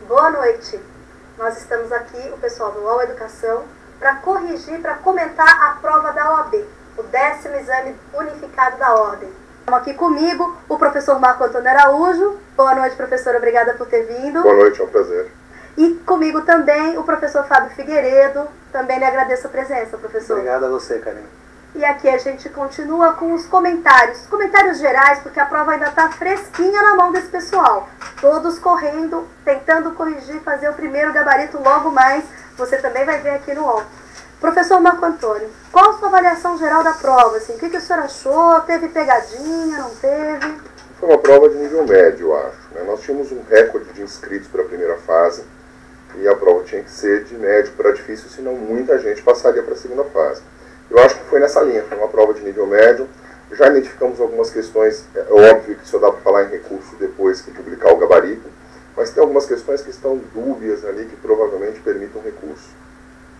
Boa noite. Nós estamos aqui, o pessoal do UOL Educação, para corrigir, para comentar a prova da OAB, o 10º Exame Unificado da Ordem. Estamos aqui comigo o professor Marco Antônio Araújo. Boa noite, professor, obrigada por ter vindo. Boa noite, é um prazer. E comigo também o professor Fábio Figueiredo. Também lhe agradeço a presença, professor. Obrigado a você, Karina. E aqui a gente continua com os comentários gerais, porque a prova ainda está fresquinha na mão desse pessoal. Todos correndo, tentando corrigir, fazer o primeiro gabarito logo mais. Você também vai ver aqui no UOL. Professor Marco Antônio, qual a sua avaliação geral da prova? Assim, o que o senhor achou? Teve pegadinha, não teve? Foi uma prova de nível médio, eu acho, né? Nós tínhamos um recorde de inscritos para a primeira fase e a prova tinha que ser de médio para difícil, senão muita gente passaria para a segunda fase. Eu acho que foi nessa linha, foi uma prova de nível médio. Já identificamos algumas questões, é óbvio que só dá para falar em recurso depois que publicar o gabarito, mas tem algumas questões que estão dúbias ali que provavelmente permitam recurso.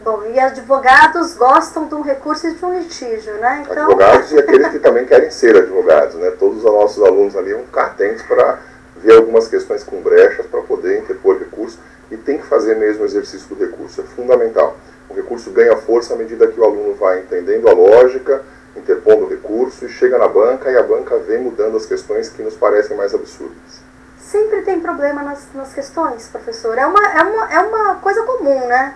Bom, e advogados gostam de um recurso e de um litígio, né? Então... Advogados e aqueles que também querem ser advogados, né? Todos os nossos alunos ali vão ficar atentos para ver algumas questões com brechas, para poder interpor recurso, e tem que fazer mesmo o exercício do recurso, é fundamental. O recurso ganha força à medida que o aluno vai entendendo a lógica, interpondo o recurso, e chega na banca, e a banca vem mudando as questões que nos parecem mais absurdas. Sempre tem problema nas questões, professor. É uma coisa comum, né?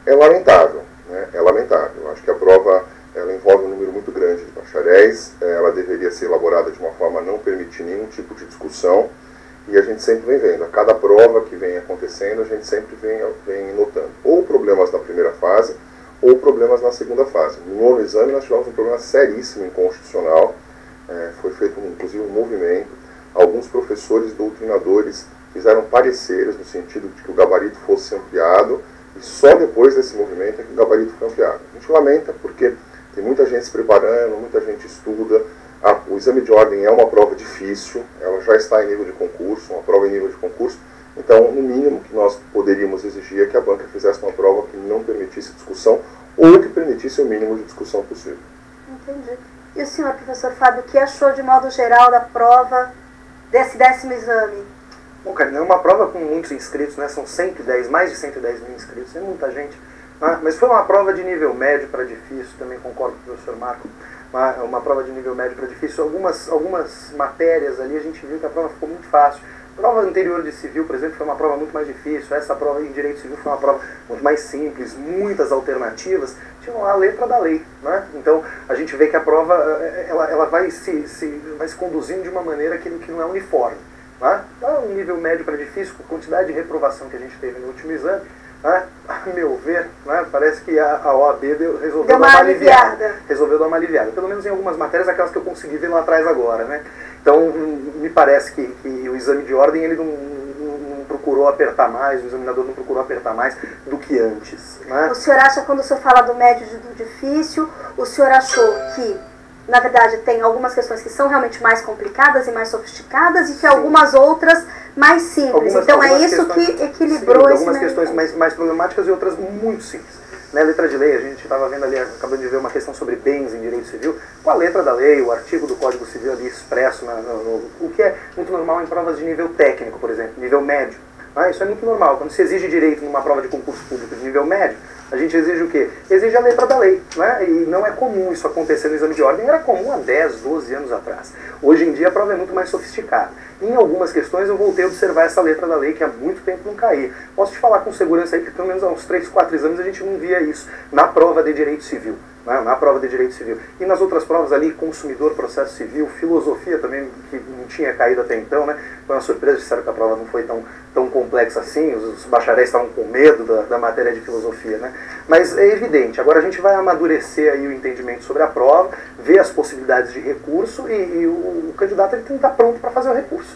É lamentável, né? É lamentável. Eu acho que a prova ela envolve um número muito grande de bacharéis, ela deveria ser elaborada de uma forma a não permitir nenhum tipo de discussão, e a gente sempre vem vendo, a cada prova que vem acontecendo, a gente sempre vem notando ou problemas na primeira fase, ou problemas na segunda fase. No 9º exame nós tivemos um problema seríssimo inconstitucional, foi feito inclusive um movimento, alguns professores doutrinadores fizeram pareceres no sentido de que o gabarito fosse ampliado, e só depois desse movimento é que o gabarito foi ampliado. A gente lamenta porque tem muita gente se preparando, muita gente estuda. O exame de ordem é uma prova difícil, ela já está em nível de concurso, uma prova em nível de concurso. Então, no mínimo que nós poderíamos exigir é que a banca fizesse uma prova que não permitisse discussão ou que permitisse o mínimo de discussão possível. Entendi. E o senhor, professor Fábio, o que achou de modo geral da prova desse 10º exame? Bom, Karina, é uma prova com muitos inscritos, né? São mais de 110 mil inscritos, é muita gente. Mas foi uma prova de nível médio para difícil, também concordo com o professor Marco. Uma prova de nível médio para difícil. Algumas matérias ali a gente viu que a prova ficou muito fácil. A prova anterior de civil, por exemplo, foi uma prova muito mais difícil. Essa prova em direito civil foi uma prova muito mais simples, muitas alternativas. Tinha a letra da lei, né? Então a gente vê que a prova ela vai se conduzindo de uma maneira que não é uniforme. Né? Um nível médio para difícil, com a quantidade de reprovação que a gente teve no último exame, né? A meu ver, né? Parece que a OAB resolveu dar uma aliviada. Resolveu dar uma aliviada. Pelo menos em algumas matérias, aquelas que eu consegui ver lá atrás agora. Né? Então, me parece que o exame de ordem ele não procurou apertar mais, o examinador não procurou apertar mais do que antes. Né? O senhor acha, quando o senhor fala do médio e do difícil, o senhor achou que, na verdade, tem algumas questões que são realmente mais complicadas e mais sofisticadas e que algumas outras mais simples. Então é isso que equilibrou esse... Algumas questões mais problemáticas e outras muito simples. Na letra de lei, a gente estava vendo ali, acabando de ver uma questão sobre bens em direito civil, com a letra da lei, o artigo do Código Civil ali expresso, o que é muito normal em provas de nível técnico, por exemplo, nível médio. Isso é muito normal. Quando se exige direito numa prova de concurso público de nível médio, a gente exige o quê? Exige a letra da lei, né? E não é comum isso acontecer no exame de ordem, era comum há 10, 12 anos atrás. Hoje em dia a prova é muito mais sofisticada. Em algumas questões eu voltei a observar essa letra da lei que há muito tempo não caía. Posso te falar com segurança aí que pelo menos há uns 3, 4 exames a gente não via isso na prova de direito civil. Na prova de direito civil. E nas outras provas ali, consumidor, processo civil, filosofia também, que não tinha caído até então, né? Foi uma surpresa, disseram que a prova não foi tão complexa assim, os bacharéis estavam com medo da matéria de filosofia, né? Mas é evidente, agora a gente vai amadurecer aí o entendimento sobre a prova, ver as possibilidades de recurso e o candidato ele tem que estar pronto para fazer o recurso.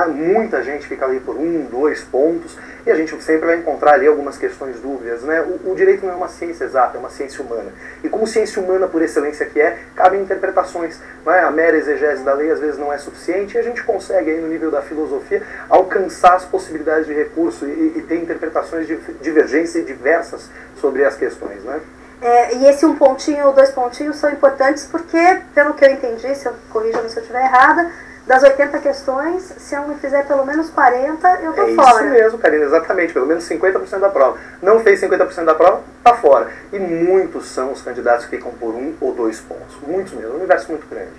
Muita gente fica ali por 1, 2 pontos, e a gente sempre vai encontrar ali algumas questões dúvidas, né? O direito não é uma ciência exata, é uma ciência humana. E como ciência humana por excelência que é, cabem interpretações. A mera exegese da lei às vezes não é suficiente, e a gente consegue aí no nível da filosofia alcançar as possibilidades de recurso e ter interpretações de divergência diversas sobre as questões, né? E esse 1 pontinho ou 2 pontinhos são importantes porque, pelo que eu entendi, corrija-me se eu estiver errada, das 80 questões, se eu me fizer pelo menos 40, eu tô fora. É isso mesmo, Karina, exatamente, pelo menos 50% da prova. Não fez 50% da prova, tá fora. E muitos são os candidatos que ficam por 1 ou 2 pontos. Muitos mesmo, um universo muito grande.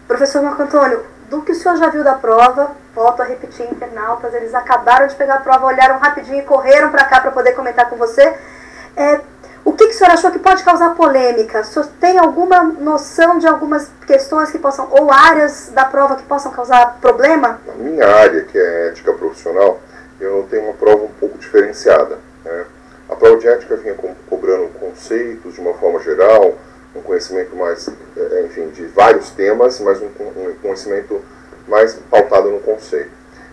Professor Marco Antônio, do que o senhor já viu da prova, volto a repetir, internautas, eles acabaram de pegar a prova, olharam rapidinho e correram para cá para poder comentar com você. O que o senhor achou que pode causar polêmica? O senhor tem alguma noção de algumas questões que possam, ou áreas da prova que possam causar problema? Na minha área, que é ética profissional, eu tenho uma prova um pouco diferenciada, né? A prova de ética vinha cobrando conceitos de uma forma geral, um conhecimento mais, enfim, de vários temas, mas um conhecimento mais pautado no conceito.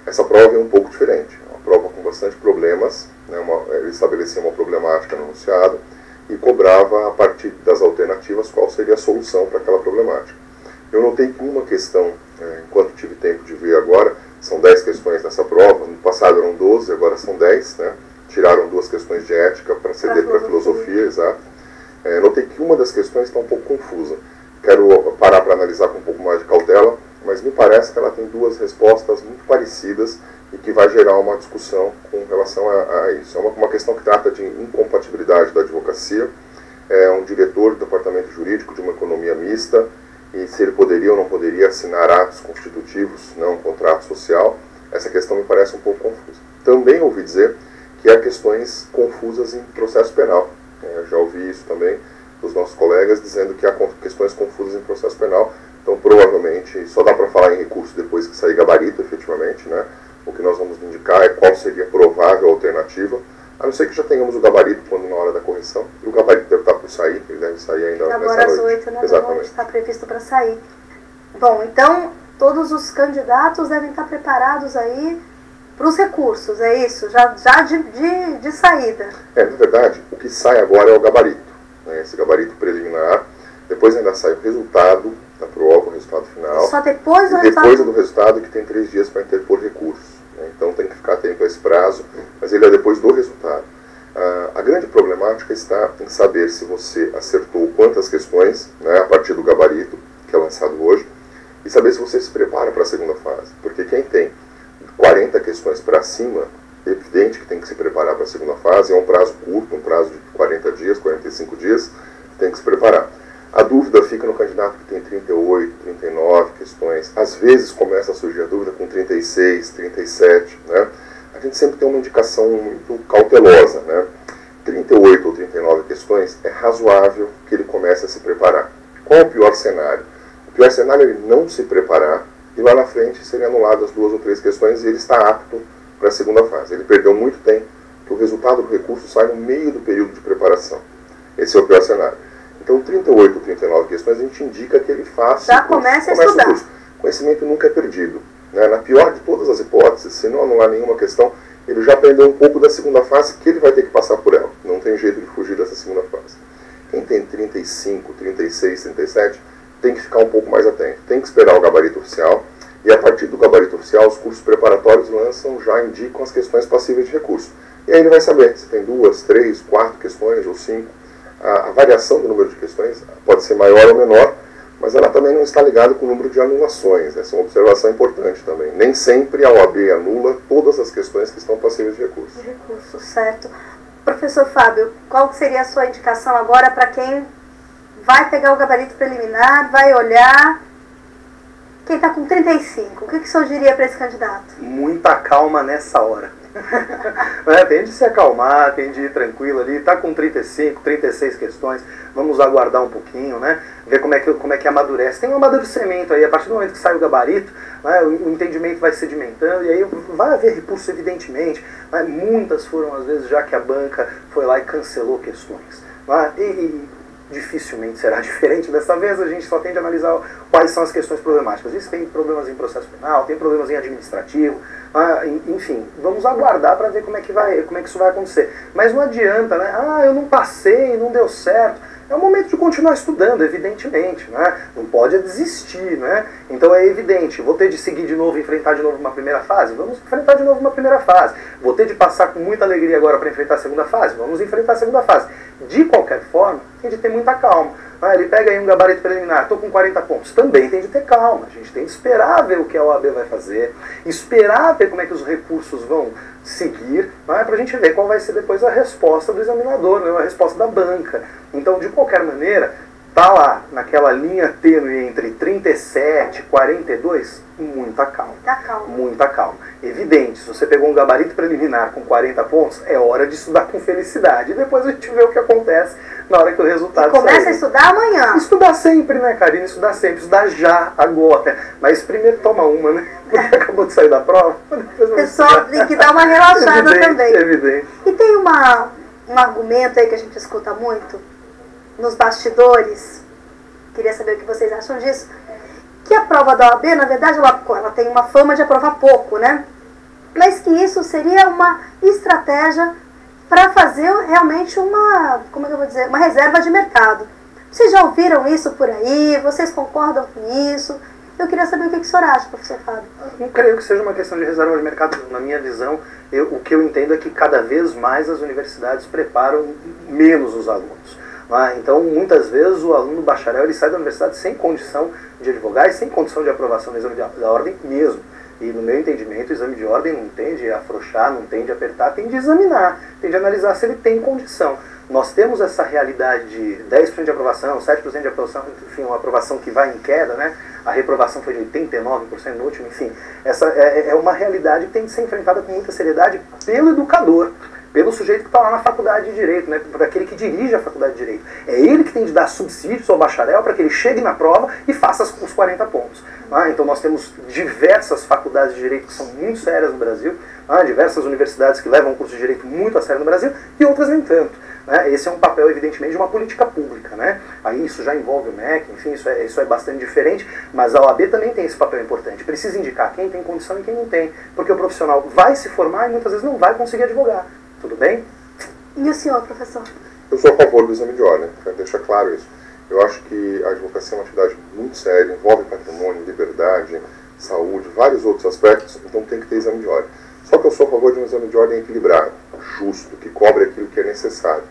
Essa prova é um pouco diferente, uma prova com bastante problemas, né? Ele estabelecia uma problemática no enunciado e cobrava, a partir das alternativas, qual seria a solução para aquela problemática. Eu notei que uma questão, enquanto tive tempo de ver agora, são 10 questões nessa prova, no passado eram 12, agora são 10, né? Tiraram 2 questões de ética para ceder para a filosofia, exato. Notei que uma das questões está um pouco confusa. Quero parar para analisar com um pouco mais de cautela, mas me parece que ela tem 2 respostas muito parecidas e que vai gerar uma discussão com relação a isso. É uma questão que trata de incompatibilidade da advocacia. É um diretor do departamento jurídico de uma economia mista e se ele poderia ou não poderia assinar atos constitutivos, não um contrato social. Essa questão me parece um pouco confusa. Também ouvi dizer que há questões confusas em processo penal. Já ouvi isso também dos nossos colegas dizendo que há questões confusas em processo penal. Então, provavelmente, só dá para falar em recurso depois que sair gabarito, efetivamente, né? O que nós vamos indicar é qual seria a provável alternativa, a não ser que já tenhamos o gabarito quando na hora da correção. E o gabarito deve estar por sair, ele deve sair ainda nessa noite. Agora às 8, né? Exatamente. Está previsto para sair. Bom, então, todos os candidatos devem estar preparados aí para os recursos, é isso? Já de saída. Na verdade, o que sai agora é o gabarito, né? Esse gabarito preliminar. Depois ainda sai o resultado da prova, o resultado final. Só depois do resultado? Depois do resultado, que tem 3 dias para interpor recurso. Né? Então tem que ficar atento a esse prazo, mas ele é depois do resultado. A grande problemática está em saber se você acertou quantas questões, né, a partir do gabarito, que é lançado hoje, e saber se você se prepara para a segunda fase. Porque quem tem 40 questões para cima, é evidente que tem que se preparar para a segunda fase, é um prazo curto, um prazo de 40 dias, 45 dias, tem que se preparar. A dúvida fica no candidato que tem 38, 39 questões. Às vezes começa a surgir a dúvida com 36, 37, né? A gente sempre tem uma indicação muito cautelosa, né? 38 ou 39 questões, é razoável que ele comece a se preparar. Qual é o pior cenário? O pior cenário é ele não se preparar e lá na frente serem anuladas 2 ou 3 questões e ele está apto para a segunda fase. Ele perdeu muito tempo, que o resultado do recurso sai no meio do período de preparação. Esse é o pior cenário. Então, 38 ou 39 questões, a gente indica que ele faça... Já começa a estudar. O conhecimento nunca é perdido, né? Na pior de todas as hipóteses, se não anular nenhuma questão, ele já aprendeu um pouco da segunda fase, que ele vai ter que passar por ela. Não tem jeito de fugir dessa segunda fase. Quem tem 35, 36, 37, tem que ficar um pouco mais atento. Tem que esperar o gabarito oficial, e a partir do gabarito oficial, os cursos preparatórios já indicam as questões passíveis de recurso. E aí ele vai saber se tem 2, 3, 4 questões ou 5. A variação do número de questões pode ser maior ou menor, mas ela também não está ligada com o número de anulações. Essa é uma observação importante também. Nem sempre a OAB anula todas as questões que estão passíveis de recurso. De recurso, certo. Professor Fábio, qual seria a sua indicação agora para quem vai pegar o gabarito preliminar, vai olhar... Quem está com 35, o que o senhor diria para esse candidato? Muita calma nessa hora. Tem de se acalmar, tem de ir tranquilo ali, está com 35, 36 questões, vamos aguardar um pouquinho, né? Ver como é que amadurece. Tem um amadurecimento aí, a partir do momento que sai o gabarito, né, o entendimento vai sedimentando e aí vai haver repulso, evidentemente, né? Muitas foram as vezes já que a banca foi lá e cancelou questões, né? E dificilmente será diferente. Dessa vez a gente só tem de analisar quais são as questões problemáticas. Isso tem problemas em processo penal, tem problemas em administrativo, enfim, vamos aguardar para ver como é que isso vai acontecer. Mas não adianta, né? Eu não passei, não deu certo. É o momento de continuar estudando, evidentemente, né? Não pode desistir, né? Então é evidente, vou ter de seguir de novo, enfrentar de novo uma primeira fase? Vamos enfrentar de novo uma primeira fase. Vou ter de passar com muita alegria agora para enfrentar a segunda fase? Vamos enfrentar a segunda fase. De qualquer forma, tem de ter muita calma. Ele pega aí um gabarito preliminar, estou com 40 pontos. Também tem de ter calma, a gente tem de esperar ver o que a OAB vai fazer, esperar ver como é que os recursos vão seguir, para a gente ver qual vai ser depois a resposta do examinador, a resposta da banca. Então, de qualquer maneira, tá lá, naquela linha tênue entre 37 e 42, muita calma. Muita calma. Evidente, se você pegou um gabarito preliminar com 40 pontos, é hora de estudar com felicidade. E depois a gente vê o que acontece na hora que o resultado sair. Começa a estudar amanhã. Estudar sempre, né, Karine? Estudar sempre. Estudar já, agora. Mas primeiro toma uma, né? Porque acabou de sair da prova. O pessoal tem que dar uma relaxada também. Evidente. E tem um argumento aí que a gente escuta muito nos bastidores, queria saber o que vocês acham disso, que a prova da OAB, na verdade, ela tem uma fama de aprovar pouco, né? Mas que isso seria uma estratégia para fazer realmente uma, como é que eu vou dizer, uma reserva de mercado. Vocês já ouviram isso por aí? Vocês concordam com isso? Eu queria saber o que o senhor acha, professor Fábio. Não creio que seja uma questão de reserva de mercado. Na minha visão, o que eu entendo é que cada vez mais as universidades preparam menos os alunos. Então, muitas vezes, o aluno bacharel ele sai da universidade sem condição de advogar e sem condição de aprovação no exame da ordem mesmo. E, no meu entendimento, o exame de ordem não tende a afrouxar, não tende a apertar, tem de examinar, tem de analisar se ele tem condição. Nós temos essa realidade de 10% de aprovação, 7% de aprovação, enfim, uma aprovação que vai em queda, né? A reprovação foi de 89% no último, enfim. Essa é uma realidade que tem de ser enfrentada com muita seriedade pelo educador, pelo sujeito que está lá na faculdade de Direito, né, por aquele que dirige a faculdade de Direito. É ele que tem de dar subsídios ao bacharel para que ele chegue na prova e faça os 40 pontos. Então nós temos diversas faculdades de Direito que são muito sérias no Brasil, diversas universidades que levam o curso de Direito muito a sério no Brasil e outras nem tanto. Esse é um papel, evidentemente, de uma política pública. Aí isso já envolve o MEC, enfim, isso é bastante diferente, mas a OAB também tem esse papel importante. Precisa indicar quem tem condição e quem não tem, porque o profissional vai se formar e muitas vezes não vai conseguir advogar. Tudo bem? E o senhor, professor? Eu sou a favor do exame de ordem, quero deixar claro isso. Eu acho que a advocacia é uma atividade muito séria, envolve patrimônio, liberdade, saúde, vários outros aspectos, então tem que ter exame de ordem. Só que eu sou a favor de um exame de ordem equilibrado, justo, que cobre aquilo que é necessário.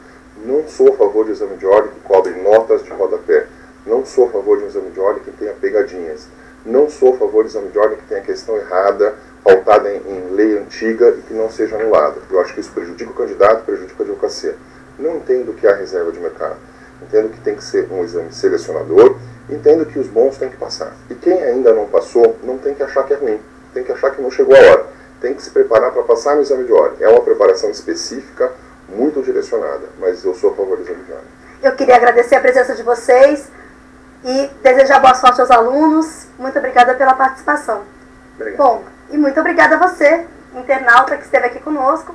Não sou a favor de um exame de ordem que cobre notas de rodapé. Não sou a favor de um exame de ordem que tenha pegadinhas. Não sou a favor de um exame de ordem que tenha questão errada, pautada em lei antiga e que não seja anulada. Eu acho que isso prejudica o candidato, prejudica a advocacia. Não entendo que há reserva de mercado. Entendo que tem que ser um exame selecionador. Entendo que os bons têm que passar. E quem ainda não passou, não tem que achar que é ruim. Tem que achar que não chegou a hora. Tem que se preparar para passar no exame de ordem. É uma preparação específica, muito direcionada. Mas eu sou a favor do exame de ordem. Eu queria agradecer a presença de vocês e desejar boa sorte aos alunos. Muito obrigada pela participação. Obrigado. Bom, e muito obrigada a você, internauta, que esteve aqui conosco.